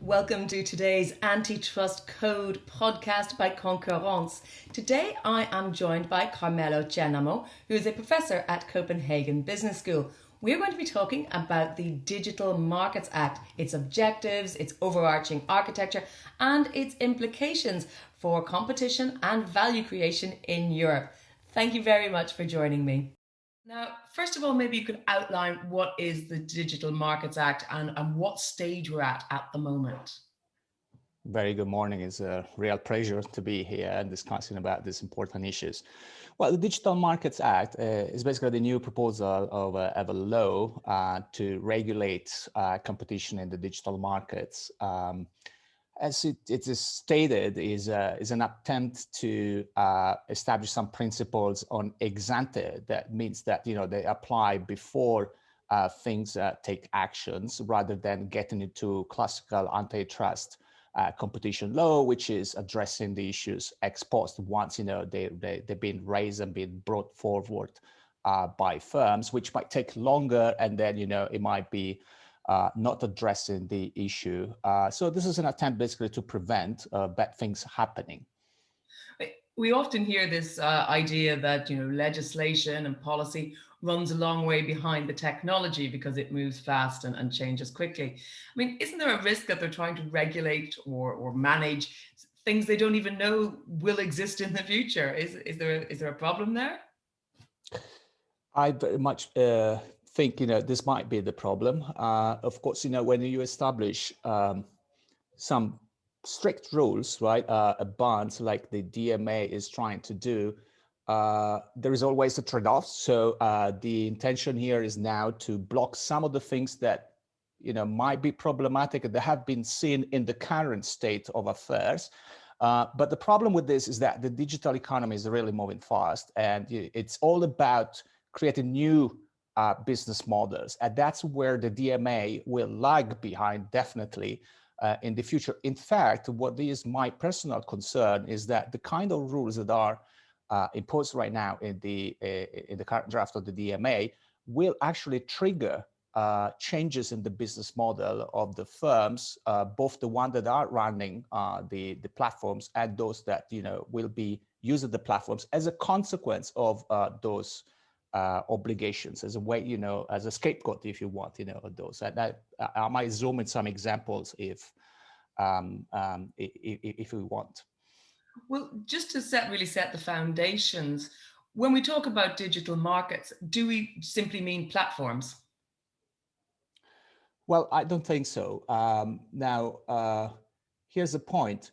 Welcome to today's Antitrust Code podcast by Concurrence. Today I am joined by Carmelo Cennamo, who is a professor at Copenhagen Business School. We're going to be talking about the Digital Markets Act, its objectives, its overarching architecture, and its implications for competition and value creation in Europe. Thank you very much for joining me. Now, first of all, maybe you could outline what is the Digital Markets Act and what stage we're at the moment. Very good morning. It's a real pleasure to be here and discussing about these important issues. Well, the Digital Markets Act is basically the new proposal of a law to regulate competition in the digital markets. As it is stated, is an attempt to establish some principles on ex ante. That means that they apply before things take actions, rather than getting into classical antitrust competition law, which is addressing the issues ex post once they've been raised and been brought forward by firms, which might take longer, and then it might be not addressing the issue. So this is an attempt basically to prevent bad things happening. We often hear this idea that legislation and policy runs a long way behind the technology because it moves fast and changes quickly. I mean, isn't there a risk that they're trying to regulate or manage things they don't even know will exist in the future? Is there a problem there? I very much think this might be the problem. Of course, when you establish some strict rules, right, bans like the DMA is trying to do, there is always a trade-off. So the intention here is now to block some of the things that might be problematic and that have been seen in the current state of affairs. But the problem with this is that the digital economy is really moving fast, and it's all about creating new business models. And that's where the DMA will lag behind, definitely, in the future. In fact, what is my personal concern is that the kind of rules that are imposed right now in the current draft of the DMA will actually trigger changes in the business model of the firms, both the ones that are running the platforms and those that will be using the platforms as a consequence of those obligations, as a way, as a scapegoat, if you want, of those. And I might zoom in some examples if we want. Well, just to really set the foundations, when we talk about digital markets, do we simply mean platforms? Well, I don't think so. Now, here's the point.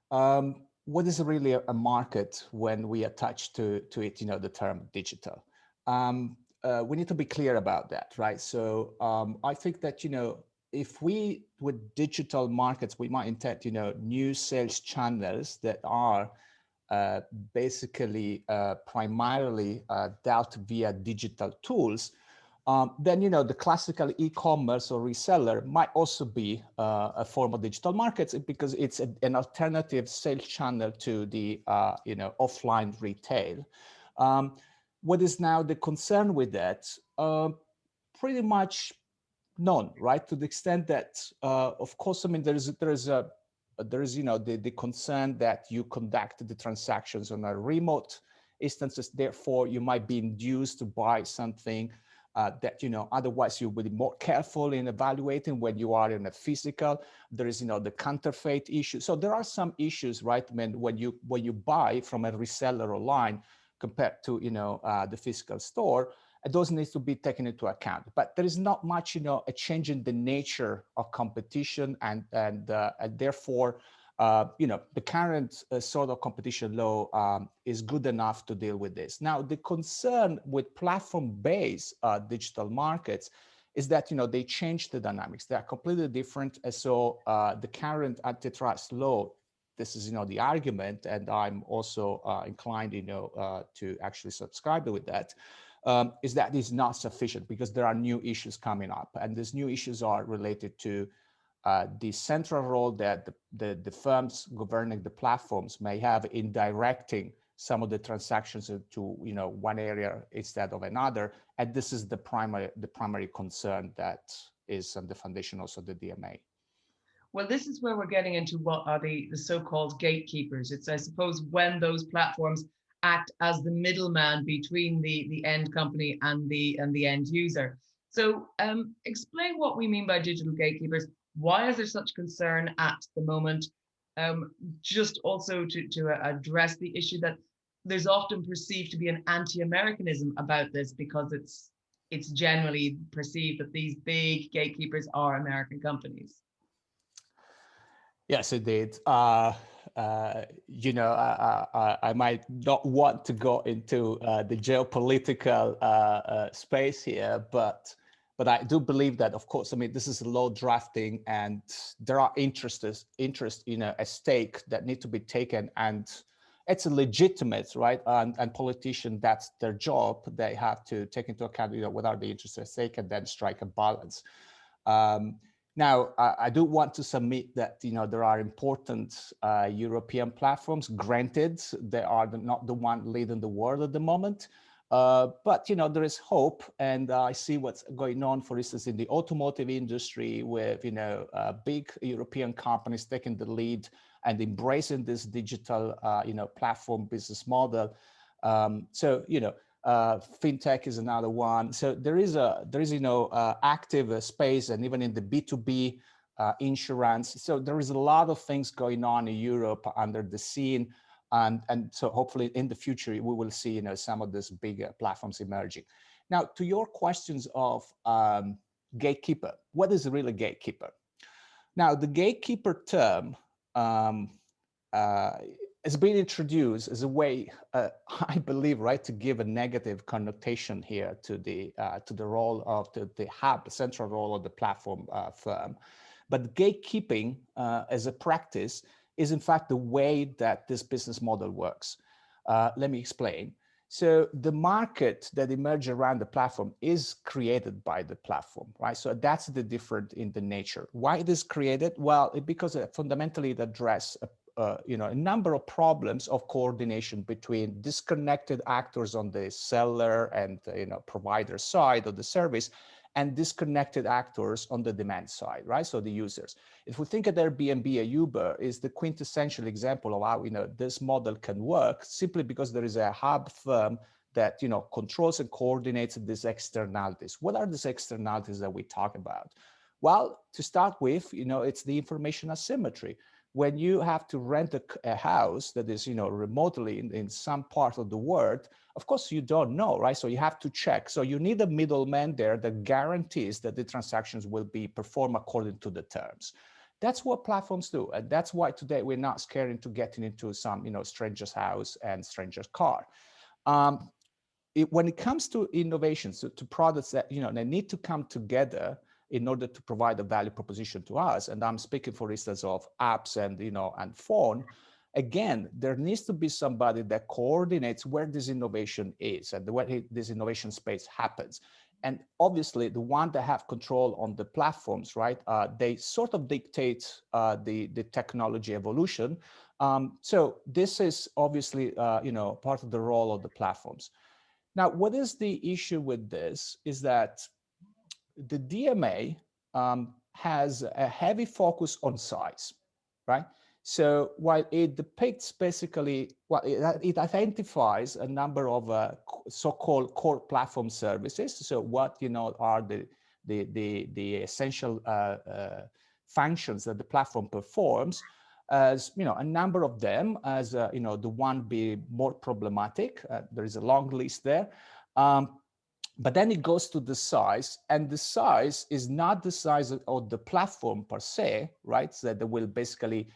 What is really a market when we attach to it, the term digital? We need to be clear about that, right? So I think that, if we, with digital markets, we might intend, new sales channels that are basically primarily dealt via digital tools, then, the classical e-commerce or reseller might also be a form of digital markets, because it's an alternative sales channel to the, offline retail. What is now the concern with that? Pretty much none, right? To the extent that, of course, I mean, there is the concern that you conduct the transactions on a remote instances. Therefore, you might be induced to buy something that otherwise you would be more careful in evaluating when you are in a physical. There is the counterfeit issue. So there are some issues, right? I mean, when you buy from a reseller online compared to the physical store, those needs to be taken into account. But there is not much a change in the nature of competition, and therefore the current sort of competition law is good enough to deal with this. Now, the concern with platform-based digital markets is that they change the dynamics. They are completely different. And so the current antitrust law, this is the argument, and I'm also inclined to actually subscribe with that, is that is not sufficient, because there are new issues coming up, and these new issues are related to the central role that the firms governing the platforms may have in directing some of the transactions to one area instead of another, and this is the primary concern that is on the foundation also of the DMA. Well, this is where we're getting into what are the so-called gatekeepers. It's, I suppose, when those platforms act as the middleman between the end company and the end user. So explain what we mean by digital gatekeepers. Why is there such concern at the moment? Just also to address the issue that there's often perceived to be an anti-Americanism about this because it's generally perceived that these big gatekeepers are American companies. Yes, indeed. I might not want to go into the geopolitical space here, but I do believe that, of course, I mean, this is a law drafting, and there are interest, at stake that need to be taken, and it's a legitimate, right? And politician, that's their job. They have to take into account, what are the interests at stake, and then strike a balance. Now, I do want to submit that there are important European platforms. Granted, they are not the one leading the world at the moment, but there is hope, and I see what's going on, for instance, in the automotive industry, with big European companies taking the lead and embracing this digital platform business model. Fintech is another one. So there is active space, and even in the B2B insurance. So there is a lot of things going on in Europe under the scene, and so hopefully in the future we will see some of these bigger platforms emerging. Now, to your questions of gatekeeper, what is really gatekeeper? Now, the gatekeeper term has been introduced as a way, I believe, right, to give a negative connotation here to the role of the hub, central role of the platform firm. But gatekeeping as a practice is, in fact, the way that this business model works. Let me explain. So the market that emerges around the platform is created by the platform, right? So that's the difference in the nature. Why it is created? Well, because fundamentally it addresses a number of problems of coordination between disconnected actors on the seller and provider side of the service, and disconnected actors on the demand side, right? So the users. If we think of Airbnb or Uber is the quintessential example of how this model can work, simply because there is a hub firm that controls and coordinates these externalities. What are these externalities that we talk about? Well, to start with, it's the information asymmetry. When you have to rent a house that is remotely in some part of the world, of course you don't know, right? So you have to check. So you need a middleman there that guarantees that the transactions will be performed according to the terms. That's what platforms do, and that's why today we're not scared into getting into some stranger's house and stranger's car. When it comes to innovations, to products that they need to come together in order to provide a value proposition to us, and I'm speaking, for instance, of apps and phone. Again, there needs to be somebody that coordinates where this innovation is and where this innovation space happens. And obviously, the one that have control on the platforms, right? They sort of dictate the technology evolution. So this is obviously part of the role of the platforms. Now, what is the issue with this is that the DMA has a heavy focus on size, right? So while it depicts basically, well, it identifies a number of so-called core platform services. So what are the essential functions that the platform performs, as a number of them, as the one be more problematic. There is a long list there. But then it goes to the size, and the size is not the size of the platform per se, right? So that will basically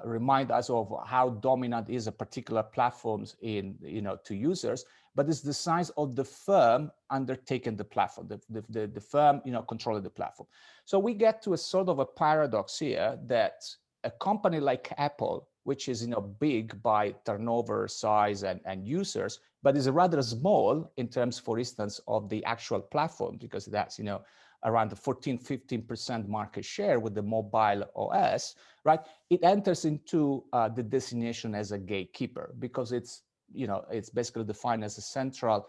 remind us of how dominant is a particular platforms in to users, but it's the size of the firm undertaking the platform, the firm controlling the platform. So we get to a sort of a paradox here that a company like Apple, which is big by turnover, size, and users, but is rather small in terms, for instance, of the actual platform, because that's around the 14-15% market share with the mobile OS, right? It enters into the designation as a gatekeeper because it's basically defined as a central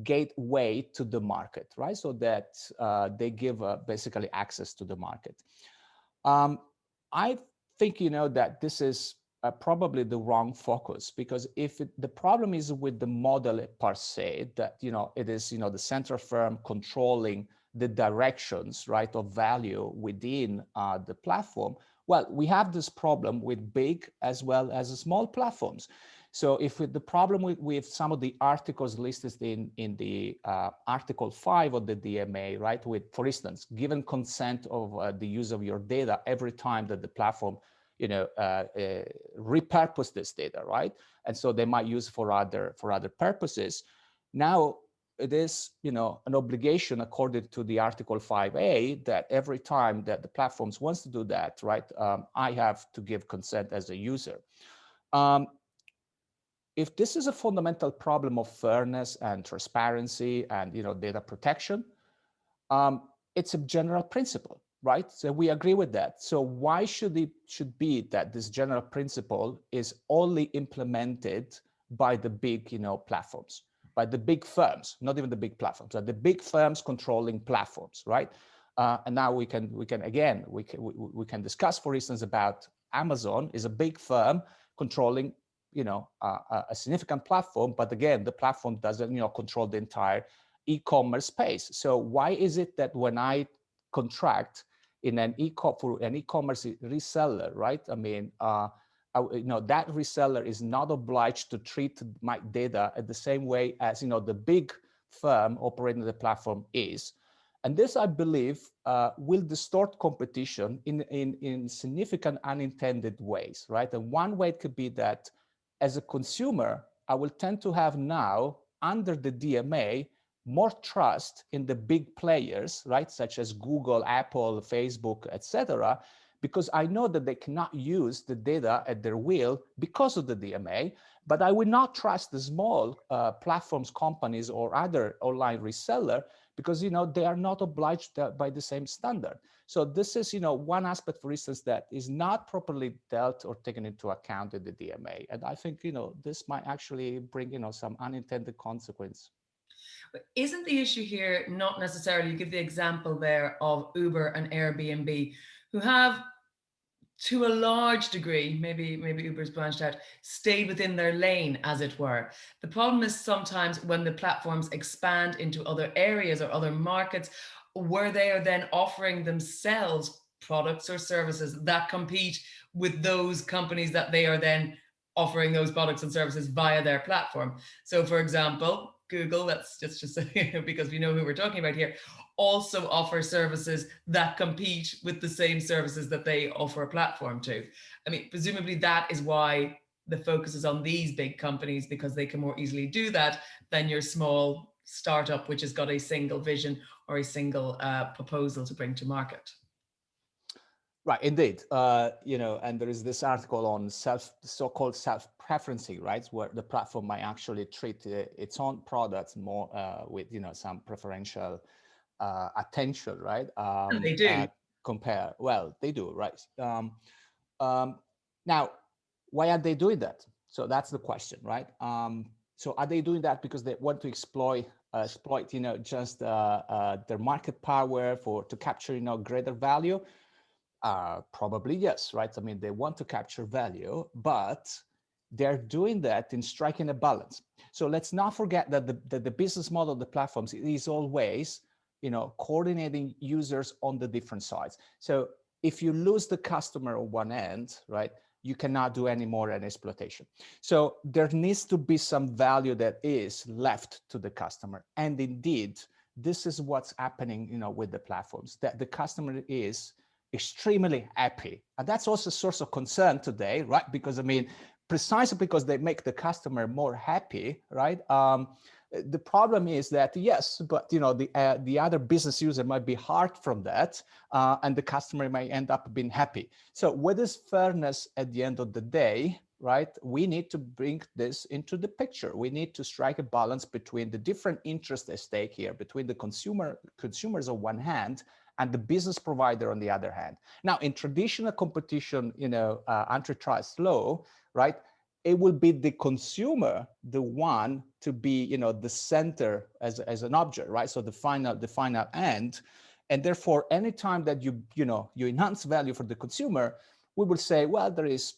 gateway to the market, right? So that they give basically access to the market. I think, that this is probably the wrong focus, because if the problem is with the model per se, that, it is, the central firm controlling the directions, right, of value within the platform. Well, we have this problem with big as well as small platforms. So if the problem with some of the articles listed in the Article 5 of the DMA, right, with, for instance, given consent of the use of your data every time that the platform, repurpose this data, right? And so they might use for other purposes. Now, it is, an obligation according to the Article 5A that every time that the platforms wants to do that, right, I have to give consent as a user. If this is a fundamental problem of fairness and transparency and, data protection, it's a general principle, right? So we agree with that. So why should be that this general principle is only implemented by the big, platforms, by the big firms, not even the big platforms, but the big firms controlling platforms, right? And now we can discuss, for instance, about Amazon is a big firm controlling, a significant platform, but again, the platform doesn't, control the entire e-commerce space. So why is it that when I contract in for an e-commerce reseller, right? I mean, that reseller is not obliged to treat my data at the same way as, the big firm operating the platform is. And this, I believe, will distort competition in significant unintended ways, right? And one way it could be that as a consumer, I will tend to have now, under the DMA, more trust in the big players, right, such as Google, Apple, Facebook, etc., because I know that they cannot use the data at their will because of the DMA, but I will not trust the small platforms, companies, or other online reseller because, they are not obliged by the same standard. So this is, one aspect, for instance, that is not properly dealt or taken into account in the DMA. And I think, this might actually bring, some unintended consequence. But isn't the issue here not necessarily, you give the example there of Uber and Airbnb, who have, to a large degree, maybe Uber's branched out, stayed within their lane, as it were. The problem is sometimes when the platforms expand into other areas or other markets, where they are then offering themselves products or services that compete with those companies that they are then offering those products and services via their platform. So, for example, Google, that's just because we know who we're talking about here, also offer services that compete with the same services that they offer a platform to. I mean, presumably that is why the focus is on these big companies, because they can more easily do that than your small startup, which has got a single vision or a single proposal to bring to market. Right, indeed. And there is this article on so-called self-preferencing, right, where the platform might actually treat its own products more with, some preferential attention, right? They do. Well, they do, right? Now, why are they doing that? So that's the question, right? So are they doing that because they want to exploit, just their market power to capture, greater value? Probably yes, right? I mean, they want to capture value, but they're doing that in striking a balance. So let's not forget that the business model of the platforms is always, coordinating users on the different sides. So if you lose the customer on one end, right, you cannot do any more an exploitation. So there needs to be some value that is left to the customer. And indeed, this is what's happening, with the platforms, that the customer is extremely happy. And that's also a source of concern today, right? Because, I mean, precisely because they make the customer more happy, right? The problem is that, yes, but, the other business user might be hurt from that, and the customer may end up being happy. So what is fairness at the end of the day, right? We need to bring this into the picture. We need to strike a balance between the different interests at stake here, between the consumers on one hand, and the business provider on the other hand. Now, in traditional competition, antitrust law, right, it will be the consumer, the one to be, the center as an object, right? So the final end, And therefore, anytime that you enhance value for the consumer, we will say, well, there is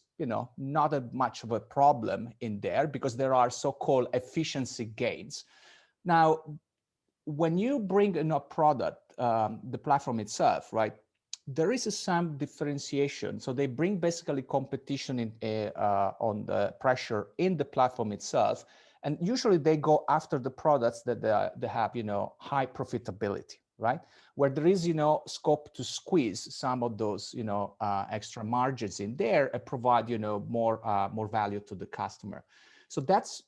not much of a problem in there because there are so-called efficiency gains. Now, when you bring in a product, the platform itself, right, there is some differentiation. So they bring basically competition on the pressure in the platform itself. And usually they go after the products that they have, high profitability, right? Where there is, scope to squeeze some of those, extra margins in there and provide, more value to the customer. So that's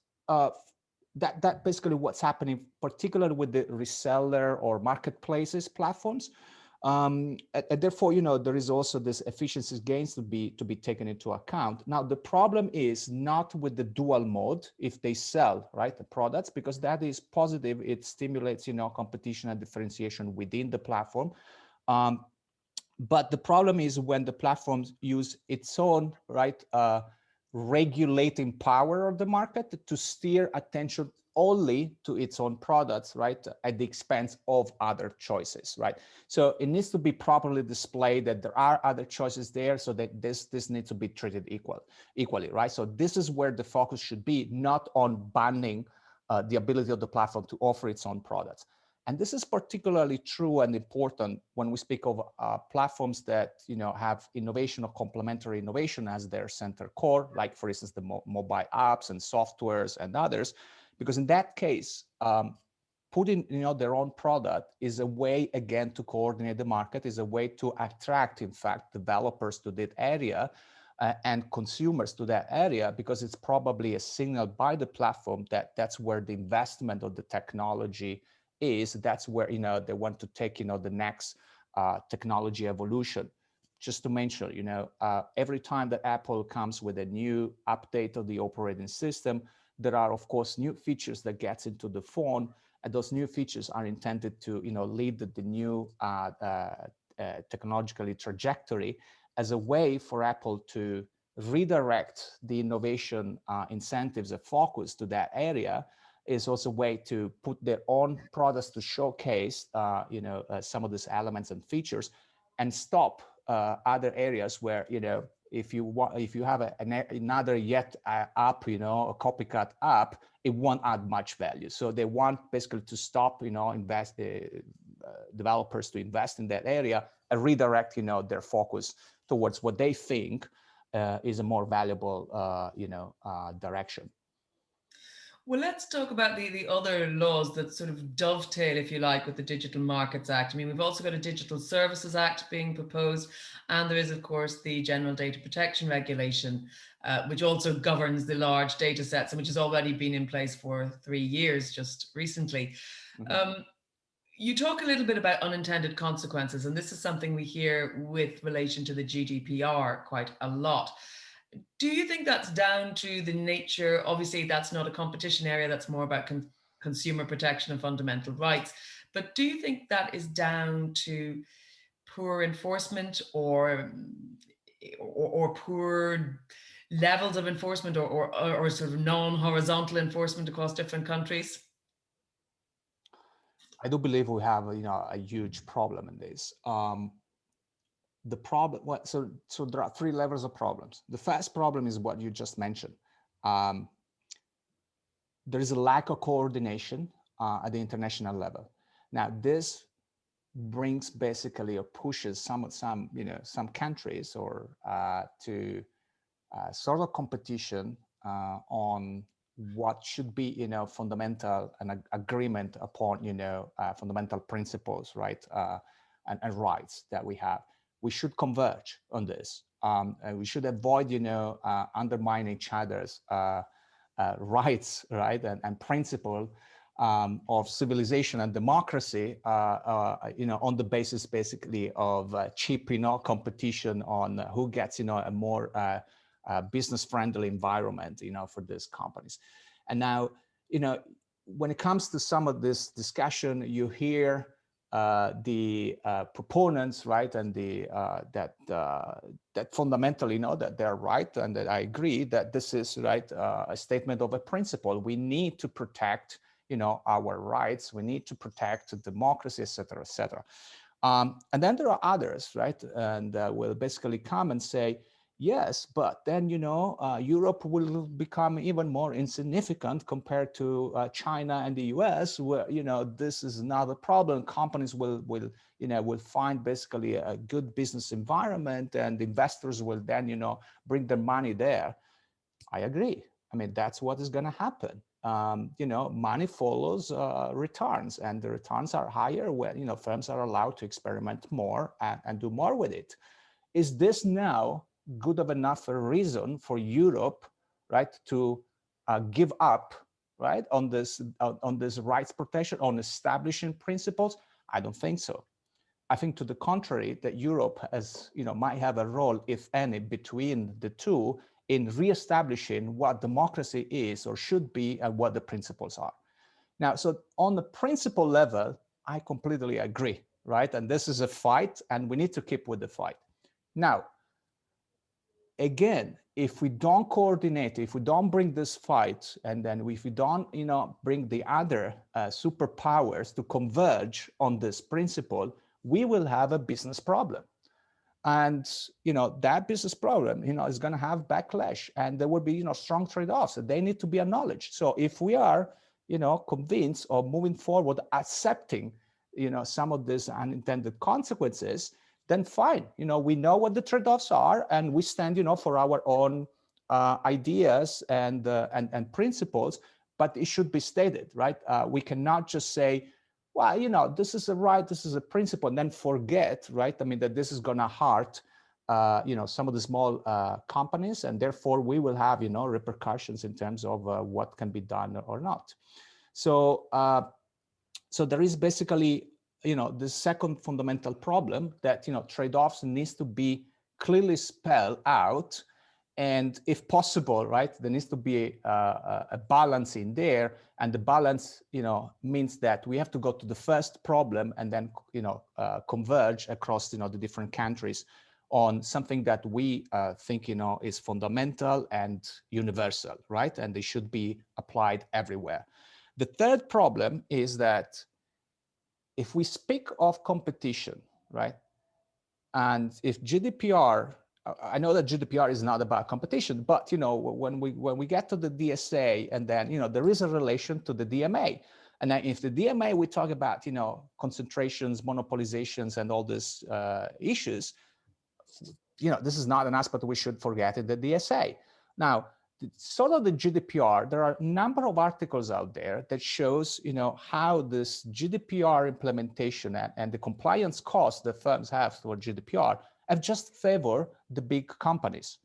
that basically what's happening, particularly with the reseller or marketplaces platforms. And therefore, there is also this efficiency gains to be taken into account. Now, the problem is not with the dual mode if they sell, right, the products, because that is positive. It stimulates, competition and differentiation within the platform. But the problem is when the platforms use its own, right, regulating power of the market to steer attention only to its own products, right, at the expense of other choices, right? So it needs to be properly displayed that there are other choices there, so that this needs to be treated equally, right? So this is where the focus should be, not on banning the ability of the platform to offer its own products. And this is particularly true and important when we speak of platforms that have innovation or complementary innovation as their center core, like for instance the mobile apps and softwares and others, because in that case, putting their own product is a way again to coordinate the market, is a way to attract, in fact, developers to that area and consumers to that area, because it's probably a signal by the platform that that's where the investment of the technology is. That's where they want to take the next technology evolution. Just to mention, every time that Apple comes with a new update of the operating system, there are of course new features that gets into the phone, and those new features are intended to lead the new technological trajectory as a way for Apple to redirect the innovation incentives and focus to that area. Is also a way to put their own products to showcase, some of these elements and features, and stop other areas where, if you have another yet app, a copycat app, it won't add much value. So they want basically to stop, developers to invest in that area and redirect, their focus towards what they think is a more valuable, direction. Well, let's talk about the other laws that sort of dovetail, if you like, with the Digital Markets Act. I mean, we've also got a Digital Services Act being proposed, and there is, of course, the General Data Protection Regulation, which also governs the large data sets, and which has already been in place for 3 years, just recently. Mm-hmm. You talk a little bit about unintended consequences, and this is something we hear with relation to the GDPR quite a lot. Do you think that's down to the nature? Obviously, that's not a competition area, that's more about consumer protection and fundamental rights. But do you think that is down to poor enforcement or poor levels of enforcement or sort of non-horizontal enforcement across different countries? I do believe we have a huge problem in this. The problem, so there are 3 levels of problems. The first problem is what you just mentioned. There is a lack of coordination at the international level. Now, this brings basically or pushes some countries or to sort of competition on what should be fundamental and agreement upon fundamental principles, right, and rights that we have. We should converge on this, and we should avoid undermining each other's rights, right, and principle of civilization and democracy, on the basis basically of cheap competition on who gets a more business-friendly environment, for these companies. And now, when it comes to some of this discussion, you hear the proponents, right, and the that fundamentally, that they're right, and that I agree that this is right a statement of a principle. We need to protect, our rights. We need to protect democracy, et cetera, et cetera. And then there are others, right? And will basically come and say, yes, but then, Europe will become even more insignificant compared to China and the US, where, this is not a problem. Companies will find basically a good business environment, and investors will then, bring their money there. I agree. I mean, that's what is going to happen. Money follows returns, and the returns are higher when, firms are allowed to experiment more and do more with it. Is this now good of enough a reason for Europe, right, to give up, right, on this rights protection, on establishing principles? I don't think so. I think to the contrary, that Europe might have a role, if any, between the two in reestablishing what democracy is or should be and what the principles are. Now, so on the principle level, I completely agree, right? And this is a fight, and we need to keep with the fight. Now, again, if we don't coordinate, if we don't bring this fight, and then if we don't, bring the other superpowers to converge on this principle, we will have a business problem. And that business problem is going to have backlash, and there will be strong trade-offs that they need to be acknowledged. So if we are convinced of moving forward, accepting some of these unintended consequences, then fine. We know what the trade-offs are, and we stand for our own ideas and principles, but it should be stated, right? We cannot just say, well, this is a right, this is a principle, and then forget, right? I mean, that this is going to hurt, some of the small companies, and therefore we will have, repercussions in terms of what can be done or not. So, so there is basically, the second fundamental problem that, trade-offs needs to be clearly spelled out. And if possible, right, there needs to be a balance in there. And the balance, means that we have to go to the first problem and then, converge across, the different countries on something that we think, is fundamental and universal, right? And they should be applied everywhere. The third problem is that if we speak of competition, right, and if GDPR, I know that GDPR is not about competition, but when we get to the DSA, and then there is a relation to the DMA, and then if the DMA we talk about concentrations, monopolizations, and all these issues, this is not an aspect we should forget in the DSA. Now, sort of the GDPR, there are a number of articles out there that shows how this GDPR implementation and the compliance costs that firms have for GDPR have just favored the big companies,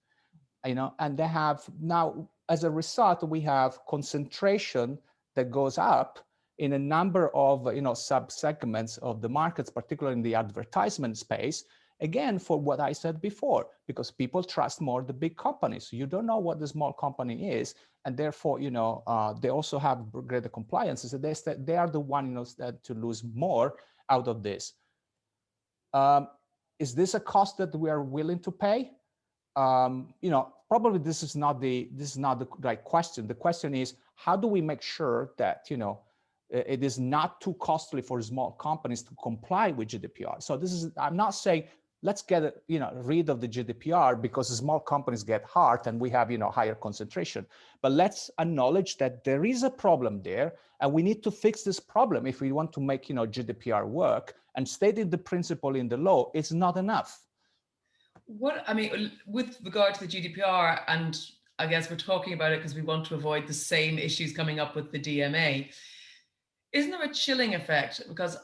and they have now, as a result, we have concentration that goes up in a number of sub-segments of the markets, particularly in the advertisement space. Again, for what I said before, because people trust more the big companies. You don't know what the small company is, and therefore, they also have greater compliance. So they are the one, that to lose more out of this. Is this a cost that we are willing to pay? Probably this is not the right question. The question is, how do we make sure that it is not too costly for small companies to comply with GDPR? So I'm not saying let's get rid of the GDPR because small companies get hurt and we have higher concentration. But let's acknowledge that there is a problem there, and we need to fix this problem if we want to make GDPR work. And stating the principle in the law is not enough. With regard to the GDPR, and I guess we're talking about it because we want to avoid the same issues coming up with the DMA. Isn't there a chilling effect? Because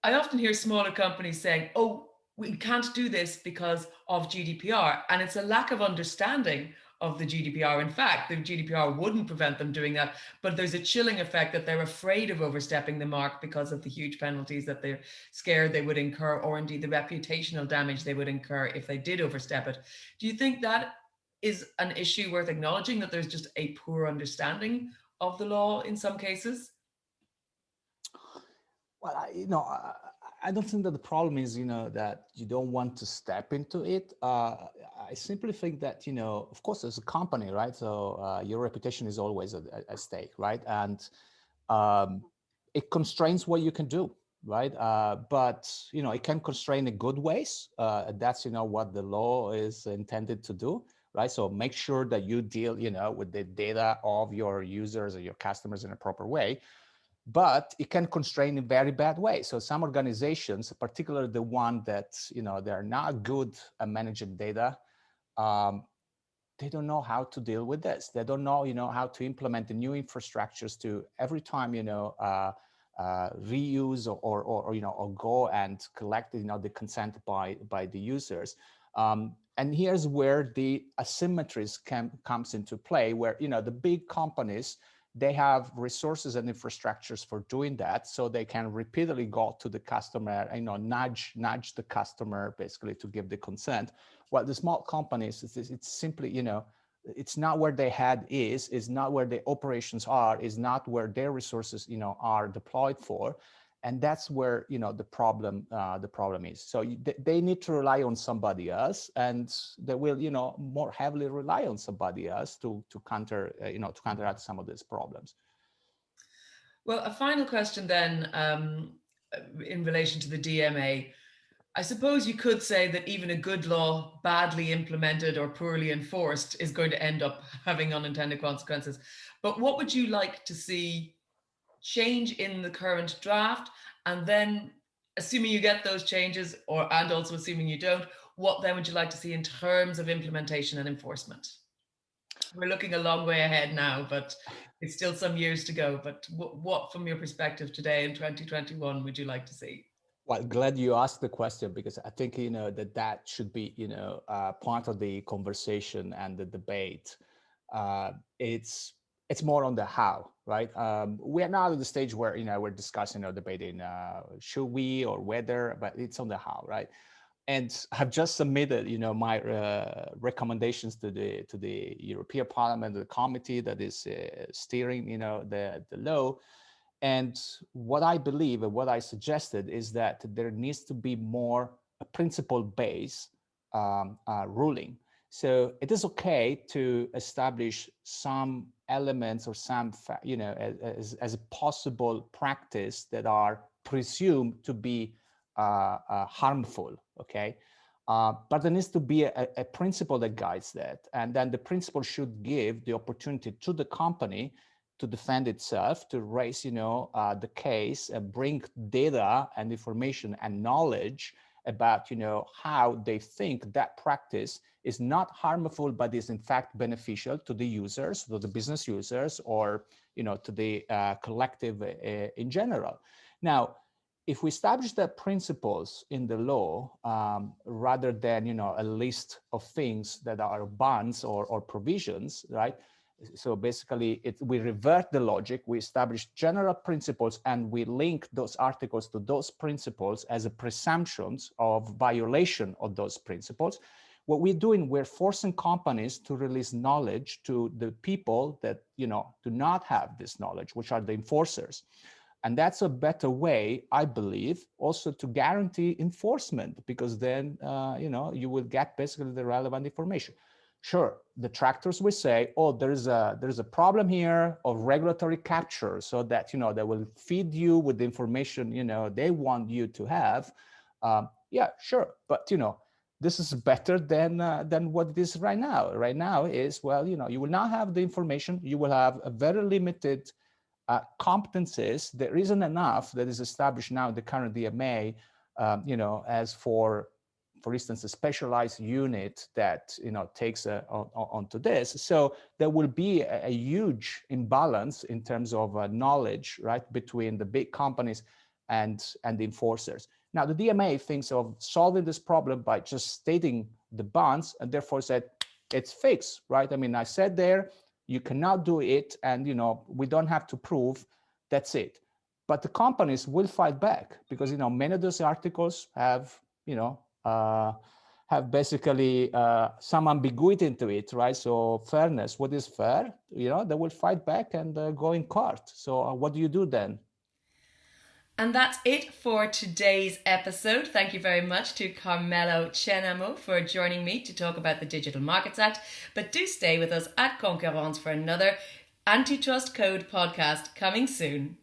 I often hear smaller companies saying, oh, we can't do this because of GDPR. And it's a lack of understanding of the GDPR. In fact, the GDPR wouldn't prevent them doing that, but there's a chilling effect that they're afraid of overstepping the mark because of the huge penalties that they're scared they would incur, or indeed the reputational damage they would incur if they did overstep it. Do you think that is an issue worth acknowledging, that there's just a poor understanding of the law in some cases? Well, I don't think that the problem is, that you don't want to step into it. I simply think that, of course, as a company, right? So your reputation is always at stake, right? And it constrains what you can do, right? But it can constrain in good ways. That's what the law is intended to do, right? So make sure that you deal with the data of your users or your customers in a proper way. But it can constrain in very bad ways. So some organizations, particularly the one that they're not good at managing data, um, they don't know how to deal with this. They don't know, how to implement the new infrastructures to every time, reuse or go and collect, the consent by the users. And here's where the asymmetries comes into play, where, the big companies, they have resources and infrastructures for doing that, so they can repeatedly go to the customer, nudge the customer basically to give the consent. While the small companies, it's simply, it's not where their head is not where the operations are, is not where their resources, are deployed for. And that's where, the problem is. So they need to rely on somebody else, and they will, more heavily rely on somebody else to counteract some of these problems. Well, a final question then, in relation to the DMA. I suppose you could say that even a good law, badly implemented or poorly enforced, is going to end up having unintended consequences. But what would you like to see change in the current draft? And then, assuming you get those changes, and also assuming you don't, what then would you like to see in terms of implementation and enforcement? We're looking a long way ahead now, but it's still some years to go. But what from your perspective today in 2021, would you like to see? Well, glad you asked the question, because I think, that should be, part of the conversation and the debate. It's more on the how, right? We are now at the stage where, we're discussing or debating, should we or whether, but it's on the how, right? And I've just submitted, my recommendations to the European Parliament, the committee that is steering, the law. And what I believe and what I suggested is that there needs to be more a principle-based ruling. So it is okay to establish some elements or some, as a possible practice that are presumed to be harmful, okay? But there needs to be a principle that guides that. And then the principle should give the opportunity to the company to defend itself, to raise, the case, and bring data and information and knowledge about, how they think that practice is not harmful, but is in fact beneficial to the users, to the business users, or, to the collective in general. Now, if we establish the principles in the law, rather than, a list of things that are bans or provisions, right? So basically, we revert the logic, we establish general principles, and we link those articles to those principles as a presumptions of violation of those principles. What we're doing, we're forcing companies to release knowledge to the people that, do not have this knowledge, which are the enforcers. And that's a better way, I believe, also to guarantee enforcement, because then, you will get basically the relevant information. Sure, detractors will say, oh, there's a problem here of regulatory capture, so that, they will feed you with the information, they want you to have. Yeah, sure. But, this is better than what it is right now. Right now is, well, you will not have the information. You will have a very limited competencies. There isn't enough that is established now in the current DMA, as for instance, a specialized unit that, takes onto this. So there will be a huge imbalance in terms of knowledge, right, between the big companies and the enforcers. Now, the DMA thinks of solving this problem by just stating the bans, and therefore said it's fixed, right? I mean, I said there, you cannot do it, and we don't have to prove, that's it. But the companies will fight back, because many of those articles have basically some ambiguity into it, right? So fairness, what is fair? They will fight back and go in court. So what do you do then? And that's it for today's episode. Thank you very much to Carmelo Cennamo for joining me to talk about the Digital Markets Act. But do stay with us at Concurrence for another Antitrust Code podcast coming soon.